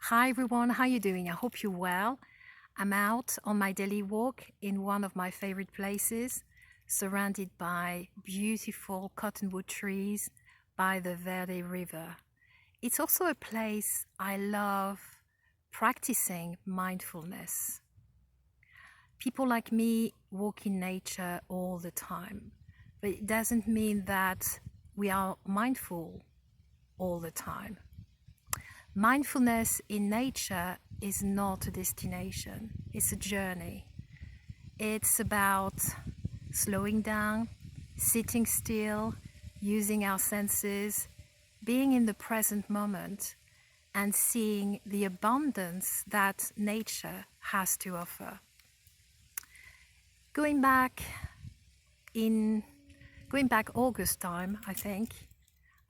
Hi everyone, how you doing? I hope you're well. I'm out on my daily walk in one of my favorite places, surrounded by beautiful cottonwood trees by the Verde River. It's also a place I love practicing mindfulness. People like me walk in nature all the time, but it doesn't mean that we are mindful all the time. Mindfulness in nature is not a destination, it's a journey. It's about slowing down, sitting still, using our senses, being in the present moment, and seeing the abundance that nature has to offer. Going back August time, I think,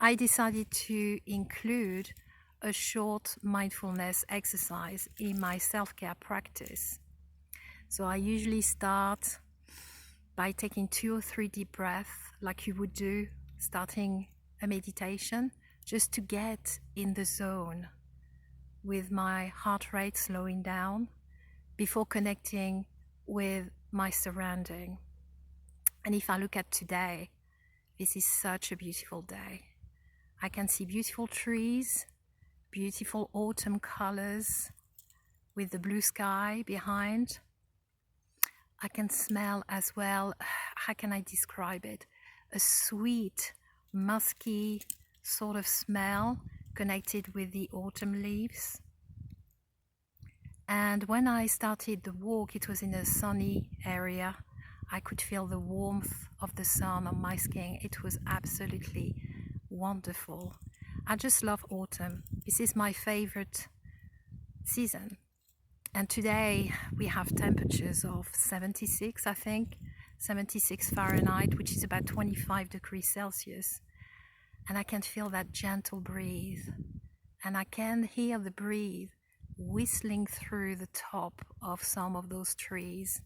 I decided to include a short mindfulness exercise in my self-care practice. So I usually start by taking 2 or 3 deep breaths, like you would do starting a meditation, just to get in the zone with my heart rate slowing down before connecting with my surrounding. And if I look at today, this is such a beautiful day. I can see beautiful trees, beautiful autumn colors with the blue sky behind. I can smell as well, how can I describe it? A sweet, musky sort of smell connected with the autumn leaves. And when I started the walk, it was in a sunny area. I could feel the warmth of the sun on my skin. It was absolutely wonderful. I just love autumn. This is my favorite season. And today we have temperatures of 76, I think, 76 Fahrenheit, which is about 25 degrees Celsius. And I can feel that gentle breeze. And I can hear the breeze whistling through the top of some of those trees.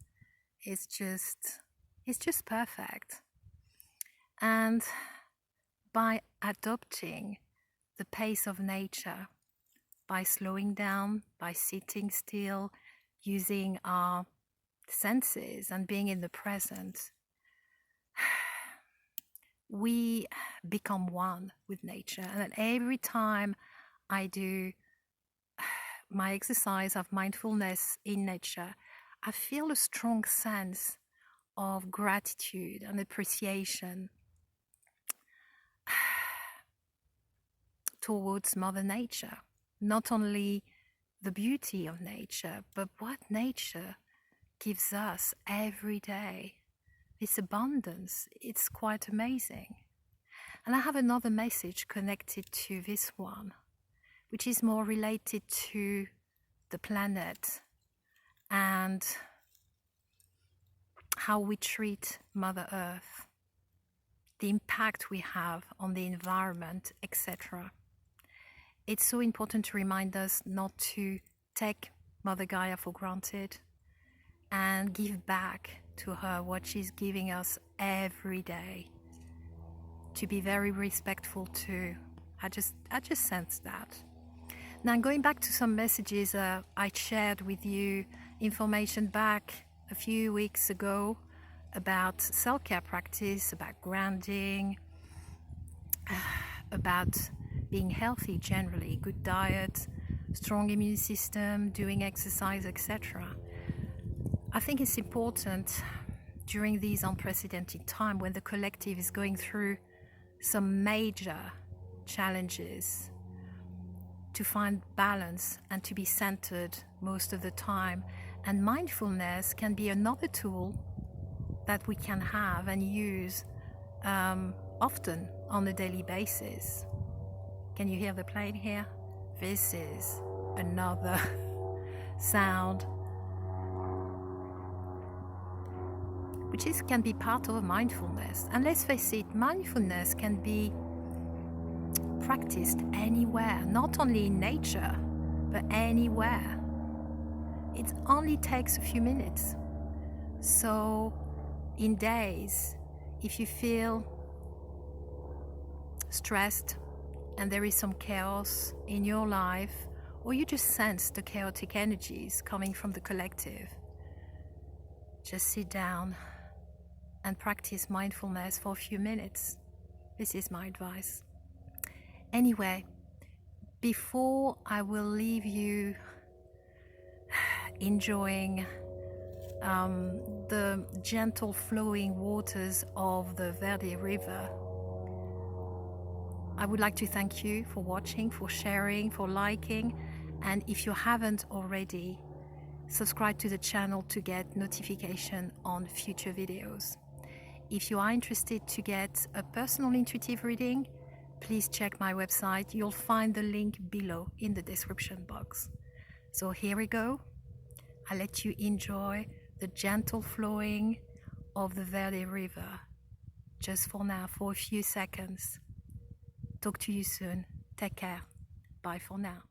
It's just perfect. And by adopting the pace of nature, by slowing down, by sitting still, using our senses and being in the present, we become one with nature. And every time I do my exercise of mindfulness in nature, I feel a strong sense of gratitude and appreciation towards Mother Nature. Not only the beauty of nature, but what nature gives us every day. This abundance, it's quite amazing. And I have another message connected to this one, which is more related to the planet and how we treat Mother Earth, the impact we have on the environment, etc. It's so important to remind us not to take Mother Gaia for granted and give back to her what she's giving us every day. To be very respectful too. I just sense that. Now, going back to some messages I shared with you, information back a few weeks ago about self-care practice, about grounding, about being healthy generally, good diet, strong immune system, doing exercise, etc. I think it's important during these unprecedented times when the collective is going through some major challenges to find balance and to be centered most of the time. And mindfulness can be another tool that we can have and use often on a daily basis. Can you hear the plane here? This is another sound which can be part of mindfulness. And let's face it, mindfulness can be practiced anywhere, not only in nature, but anywhere. It only takes a few minutes. So in days, if you feel stressed and there is some chaos in your life, or you just sense the chaotic energies coming from the collective, just sit down and practice mindfulness for a few minutes. This is my advice. Anyway, before I will leave you enjoying the gentle flowing waters of the Verde River, I would like to thank you for watching, for sharing, for liking, and if you haven't already, subscribe to the channel to get notification on future videos. If you are interested to get a personal intuitive reading, please check my website. You'll find the link below in the description box. So here we go. I let you enjoy the gentle flowing of the Verde River just for now, for a few seconds. Talk to you soon. Take care. Bye for now.